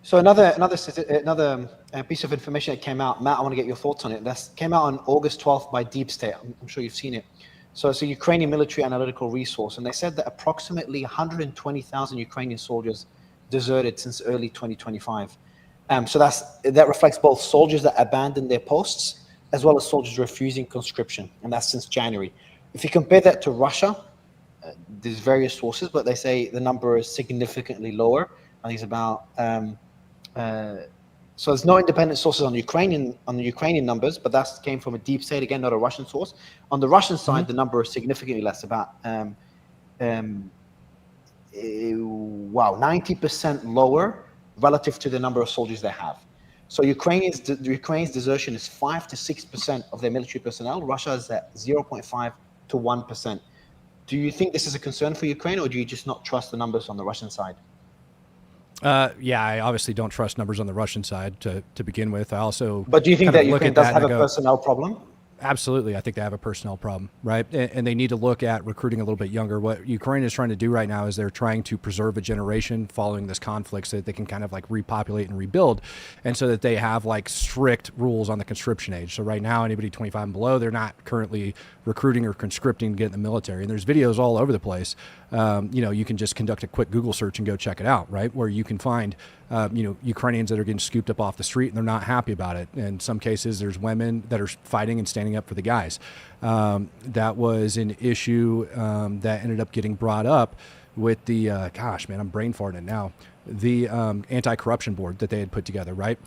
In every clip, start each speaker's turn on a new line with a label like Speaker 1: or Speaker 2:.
Speaker 1: So another piece of information that came out, Matt, I want to get your thoughts on it. That came out on August 12th by Deep State. I'm sure you've seen it. So it's a Ukrainian military analytical resource, and they said that approximately 120,000 Ukrainian soldiers deserted since early 2025. So that reflects both soldiers that abandoned their posts as well as soldiers refusing conscription, and that's since January. If you compare that to Russia, there's various sources, but they say the number is significantly lower. I think it's about so there's no independent sources on the Ukrainian numbers, but that came from a deep state, again, not a Russian source. On the Russian side, the number is significantly less, about 90% lower relative to the number of soldiers they have. So Ukraine's desertion is 5 to 6% of their military personnel. Russia is at 0.5 to 1%. Do you think this is a concern for Ukraine, or do you just not trust the numbers on the Russian side?
Speaker 2: Yeah, I obviously don't trust numbers on the Russian side to begin with. I also,
Speaker 1: but do you think that Ukraine does have a personnel problem?
Speaker 2: Absolutely. I think they have a personnel problem, right? And they need to look at recruiting a little bit younger. What Ukraine is trying to do right now is they're trying to preserve a generation following this conflict so that they can kind of like repopulate and rebuild, and so that they have like strict rules on the conscription age. So right now, anybody 25 and below, they're not currently recruiting or conscripting to get in the military. And there's videos all over the place. You can just conduct a quick Google search and go check it out, right? Where you can find, Ukrainians that are getting scooped up off the street and they're not happy about it. In some cases, there's women that are fighting and standing up for the guys. That was an issue that ended up getting brought up with the, I'm brain farting now. The anti-corruption board that they had put together, right?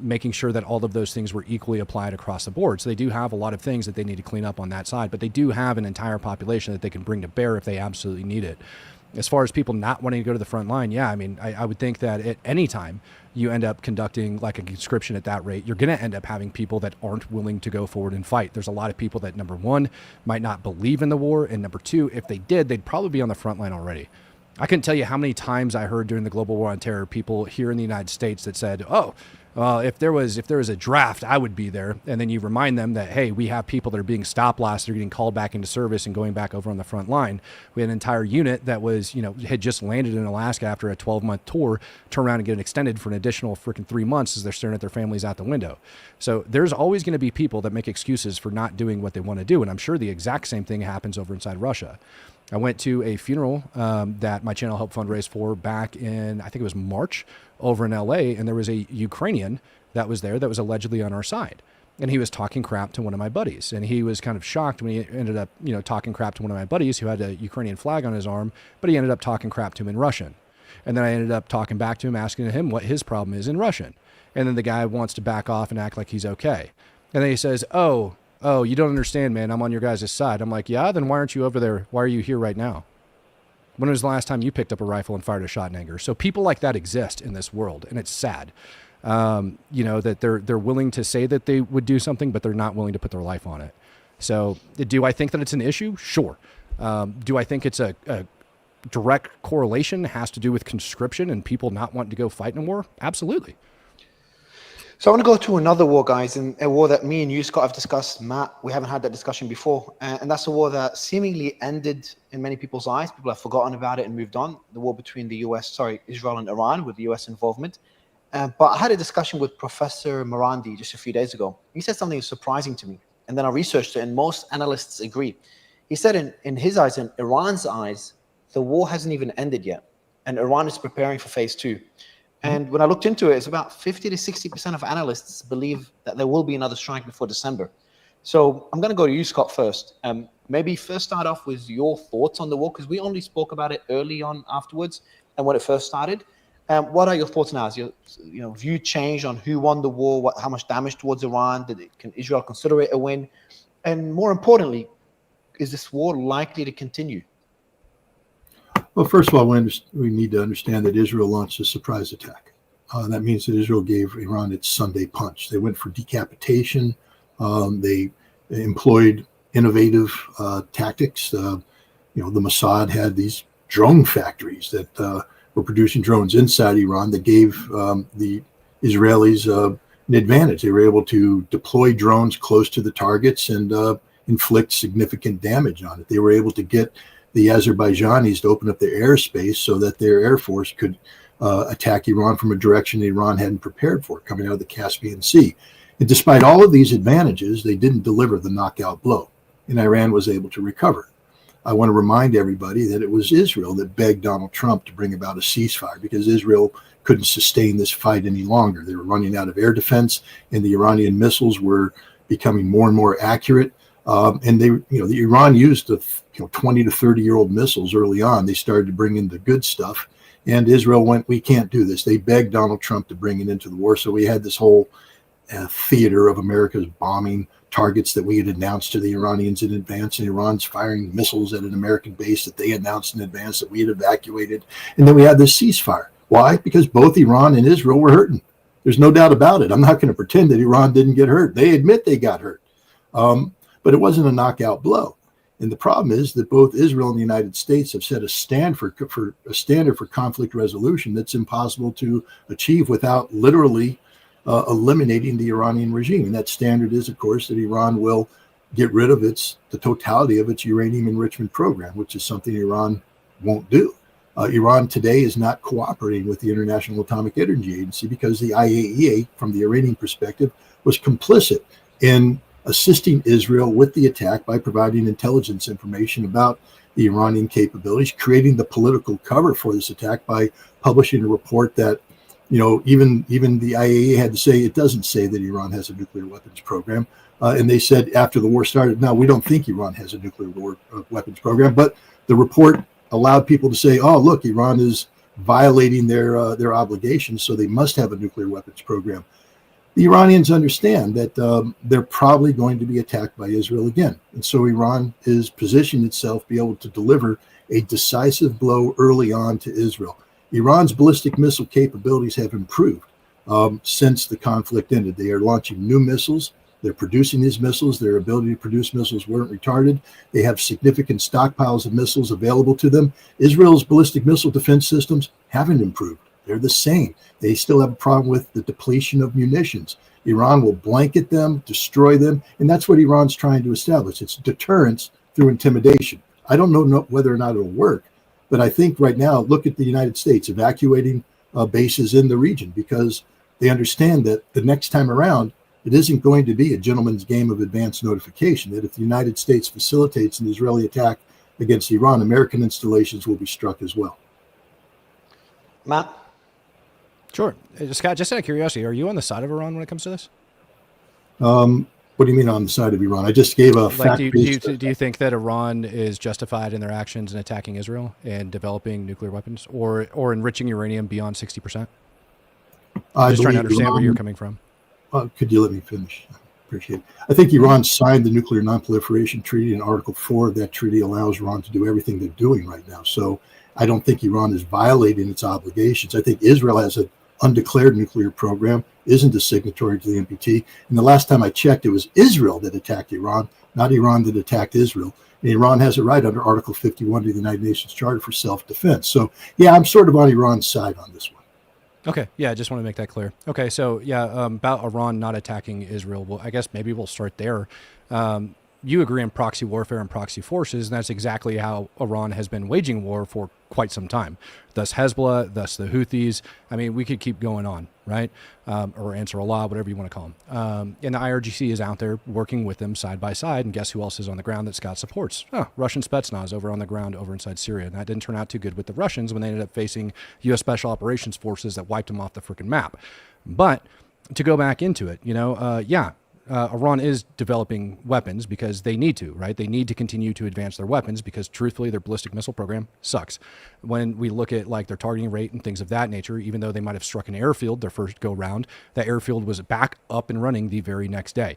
Speaker 2: Making sure that all of those things were equally applied across the board. So they do have a lot of things that they need to clean up on that side, but they do have an entire population that they can bring to bear if they absolutely need it. As far as people not wanting to go to the front line, yeah, I mean, I would think that at any time you end up conducting like a conscription at that rate, you're going to end up having people that aren't willing to go forward and fight. There's a lot of people that, number one, might not believe in the war, and number two, if they did, they'd probably be on the front line already. I couldn't tell you how many times I heard during the global war on terror people here in the United States that said, oh, well, if there was a draft, I would be there. And then you remind them that, hey, we have people that are being stop lost, they're getting called back into service and going back over on the front line. We had an entire unit that was, had just landed in Alaska after a 12-month tour, turn around and get extended for an additional freaking 3 months as they're staring at their families out the window. So there's always going to be people that make excuses for not doing what they want to do. And I'm sure the exact same thing happens over inside Russia. I went to a funeral that my channel helped fundraise for back in, I think it was March, over in LA, and there was a Ukrainian that was there that was allegedly on our side. And he was talking crap to one of my buddies. And he was kind of shocked when he ended up, talking crap to one of my buddies who had a Ukrainian flag on his arm, but he ended up talking crap to him in Russian. And then I ended up talking back to him, asking him what his problem is in Russian. And then the guy wants to back off and act like he's okay. And then he says, oh, you don't understand, man. I'm on your guys' side. I'm like, yeah, then why aren't you over there? Why are you here right now? When was the last time you picked up a rifle and fired a shot in anger? So people like that exist in this world, and it's sad. That they're willing to say that they would do something, but they're not willing to put their life on it. So do I think that it's an issue? Sure. Do I think it's a direct correlation has to do with conscription and people not wanting to go fight in a war? Absolutely.
Speaker 1: So I want to go to another war, guys, and a war that me and you, Scott, have discussed. Matt, we haven't had that discussion before. And that's a war that seemingly ended in many people's eyes. People have forgotten about it and moved on. The war between Israel and Iran, with the US involvement. But I had a discussion with Professor Morandi just a few days ago. He said something surprising to me. And then I researched it, and most analysts agree. He said in his eyes, in Iran's eyes, the war hasn't even ended yet. And Iran is preparing for phase 2. And when I looked into it, it's about 50 to 60% of analysts believe that there will be another strike before December. So I'm going to go to you, Scott, first. Maybe first start off with your thoughts on the war, because we only spoke about it early on afterwards and when it first started. What are your thoughts now? Has your view changed on who won the war, how much damage towards Iran? Can Israel consider it a win? And more importantly, is this war likely to continue?
Speaker 3: Well, first of all, we need to understand that Israel launched a surprise attack. That means that Israel gave Iran its Sunday punch. They went for decapitation. They employed innovative tactics. The Mossad had these drone factories that were producing drones inside Iran that gave the Israelis an advantage. They were able to deploy drones close to the targets and inflict significant damage on it. They were able to get the Azerbaijanis to open up their airspace so that their air force could attack Iran from a direction Iran hadn't prepared for, coming out of the Caspian Sea. And despite all of these advantages, they didn't deliver the knockout blow, and Iran was able to recover. I want to remind everybody that it was Israel that begged Donald Trump to bring about a ceasefire because Israel couldn't sustain this fight any longer. They were running out of air defense, and the Iranian missiles were becoming more and more accurate. And the Iran used the 20 to 30-year-old missiles early on. They started to bring in the good stuff, and Israel went, "We can't do this." They begged Donald Trump to bring it into the war. So we had this whole theater of America's bombing targets that we had announced to the Iranians in advance, and Iran's firing missiles at an American base that they announced in advance that we had evacuated. And then we had this ceasefire. Why? Because both Iran and Israel were hurting. There's no doubt about it. I'm not going to pretend that Iran didn't get hurt. They admit they got hurt. But it wasn't a knockout blow. And the problem is that both Israel and the United States have set a standard for conflict resolution that's impossible to achieve without literally eliminating the Iranian regime. And that standard is, of course, that Iran will get rid of the totality of its uranium enrichment program, which is something Iran won't do. Iran today is not cooperating with the International Atomic Energy Agency because the IAEA, from the Iranian perspective, was complicit in assisting Israel with the attack by providing intelligence information about the Iranian capabilities, creating the political cover for this attack by publishing a report that, even the IAEA had to say it doesn't say that Iran has a nuclear weapons program. And they said after the war started, no, we don't think Iran has a nuclear weapons program. But the report allowed people to say, oh, look, Iran is violating their obligations, so they must have a nuclear weapons program. The Iranians understand that they're probably going to be attacked by Israel again. And so Iran is positioning itself to be able to deliver a decisive blow early on to Israel. Iran's ballistic missile capabilities have improved since the conflict ended. They are launching new missiles. They're producing these missiles. Their ability to produce missiles weren't retarded. They have significant stockpiles of missiles available to them. Israel's ballistic missile defense systems haven't improved. They're the same. They still have a problem with the depletion of munitions. Iran will blanket them, destroy them, and that's what Iran's trying to establish. It's deterrence through intimidation. I don't know whether or not it'll work, but I think right now, look at the United States evacuating bases in the region because they understand that the next time around, it isn't going to be a gentleman's game of advance notification, that if the United States facilitates an Israeli attack against Iran, American installations will be struck as well.
Speaker 1: Matt?
Speaker 2: Sure. Scott, just out of curiosity, are you on the side of Iran when it comes to this?
Speaker 3: What do you mean on the side of Iran? I just gave a fact.
Speaker 2: Do you think that Iran is justified in their actions in attacking Israel and developing nuclear weapons or enriching uranium beyond 60%? I'm just trying to understand where you're coming from.
Speaker 3: Could you let me finish? I appreciate it. I think Iran signed the Nuclear Non-Proliferation Treaty, and Article 4 of that treaty allows Iran to do everything they're doing right now. So I don't think Iran is violating its obligations. I think Israel has an undeclared nuclear program, isn't a signatory to the NPT. And the last time I checked, it was Israel that attacked Iran, not Iran that attacked Israel. And Iran has a right under Article 51 of the United Nations Charter for self-defense. So, yeah, I'm sort of on Iran's side on this one.
Speaker 2: Okay. Yeah, I just want to make that clear. Okay, so, yeah, about Iran not attacking Israel, well, I guess maybe we'll start there. You agree on proxy warfare and proxy forces, and that's exactly how Iran has been waging war for quite some time. Thus Hezbollah, thus the Houthis. I mean, we could keep going on, right? Or Ansar Allah, whatever you want to call them. And the IRGC is out there working with them side by side, and guess who else is on the ground that Scott supports? Russian Spetsnaz over on the ground over inside Syria. And that didn't turn out too good with the Russians when they ended up facing U.S. Special Operations Forces that wiped them off the freaking map. But to go back into it, Iran is developing weapons because they need to, right? They need to continue to advance their weapons because truthfully, their ballistic missile program sucks. When we look at like their targeting rate and things of that nature, even though they might have struck an airfield their first go round, that airfield was back up and running the very next day.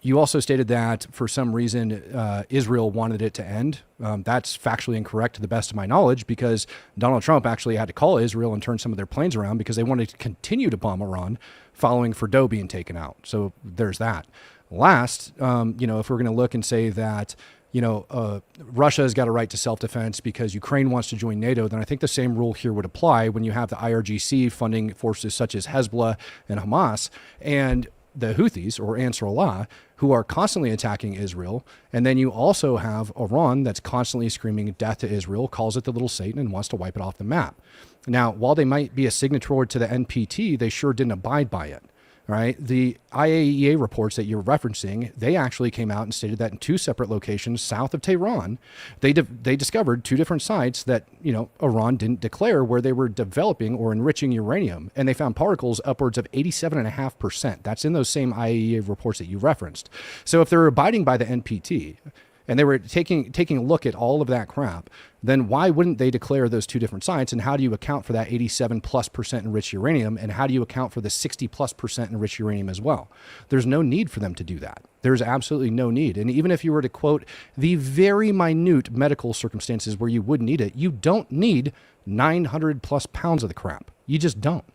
Speaker 2: You also stated that for some reason, Israel wanted it to end. That's factually incorrect to the best of my knowledge because Donald Trump actually had to call Israel and turn some of their planes around because they wanted to continue to bomb Iran following Fordo being taken out. So there's that. Last, if we're going to look and say that, Russia has got a right to self-defense because Ukraine wants to join NATO, then I think the same rule here would apply when you have the IRGC funding forces such as Hezbollah and Hamas and the Houthis or Ansar Allah who are constantly attacking Israel. And then you also have Iran that's constantly screaming death to Israel, calls it the little Satan and wants to wipe it off the map. Now, while they might be a signatory to the NPT, they sure didn't abide by it. Right. The IAEA reports that you're referencing, they actually came out and stated that in 2 separate locations south of Tehran, they discovered 2 different sites that, Iran didn't declare where they were developing or enriching uranium. And they found particles upwards of 87.5%. That's in those same IAEA reports that you referenced. So if they're abiding by the NPT, and they were taking a look at all of that crap, then why wouldn't they declare those 2 different sites? And how do you account for that 87+% enriched uranium? And how do you account for the 60+% enriched uranium as well? There's no need for them to do that. There's absolutely no need. And even if you were to quote the very minute medical circumstances where you would need it, you don't need 900+ pounds of the crap. You just don't.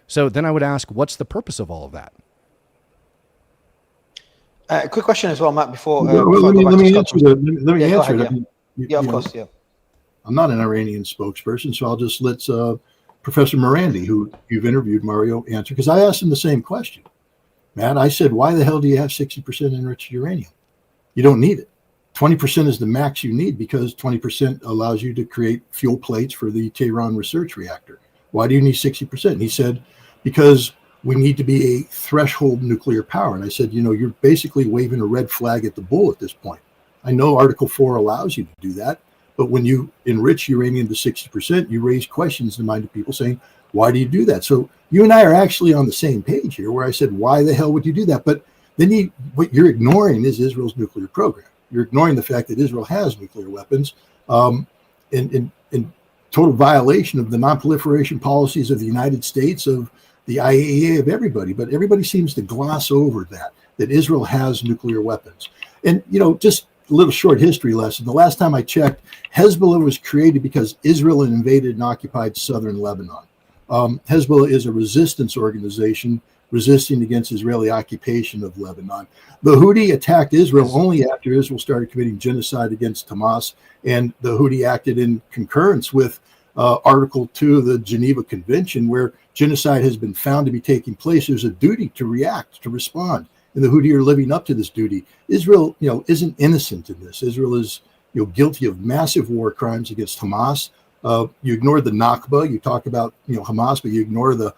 Speaker 2: So then I would ask, what's the purpose of all of that?
Speaker 1: Quick question as well, Matt, before
Speaker 3: let me answer that.
Speaker 1: Yeah, of course, yeah.
Speaker 3: I'm not an Iranian spokesperson, so I'll just let Professor Morandi, who you've interviewed, Mario, answer, because I asked him the same question. Matt, I said, why the hell do you have 60% enriched uranium? You don't need it. 20% is the max you need because 20% allows you to create fuel plates for the Tehran research reactor. Why do you need 60%? And he said, because we need to be a threshold nuclear power. And I said, you're basically waving a red flag at the bull at this point. I know Article 4 allows you to do that, but when you enrich uranium to 60%, you raise questions in the mind of people saying, why do you do that? So you and I are actually on the same page here, where I said, why the hell would you do that? But then what you're ignoring is Israel's nuclear program. You're ignoring the fact that Israel has nuclear weapons in total violation of the non-proliferation policies of the United States, of the IAEA, of everybody. But everybody seems to gloss over that Israel has nuclear weapons. And, just a little short history lesson. The last time I checked, Hezbollah was created because Israel had invaded and occupied southern Lebanon. Hezbollah is a resistance organization resisting against Israeli occupation of Lebanon. The Houthi attacked Israel only after Israel started committing genocide against Hamas, and the Houthi acted in concurrence with Article 2 of the Geneva Convention, where genocide has been found to be taking place. There's a duty to react, to respond, and the Houthi are living up to this duty. Israel, isn't innocent in this. Israel is, guilty of massive war crimes against Hamas. You ignore the Nakba. You talk about, Hamas, but you ignore the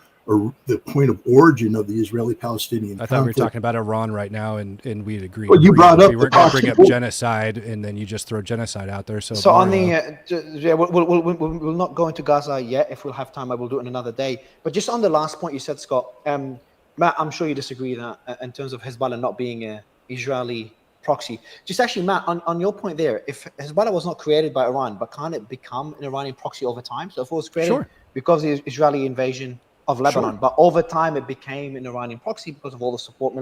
Speaker 3: point of origin of the Israeli-Palestinian conflict.
Speaker 2: I thought we were talking about Iran right now, and we'd agree.
Speaker 3: Well, you brought up
Speaker 2: we weren't going to bring up genocide, and then you just throw genocide out there. So
Speaker 1: on we'll not go into Gaza yet. If we'll have time, I will do it in another day. But just on the last point you said, Scott, Matt, I'm sure you disagree that in terms of Hezbollah not being an Israeli proxy. Just actually, Matt, on your point there, if Hezbollah was not created by Iran, but can't it become an Iranian proxy over time? So if it was created because of the Israeli invasion of Lebanon, but over time it became an Iranian proxy because of all the support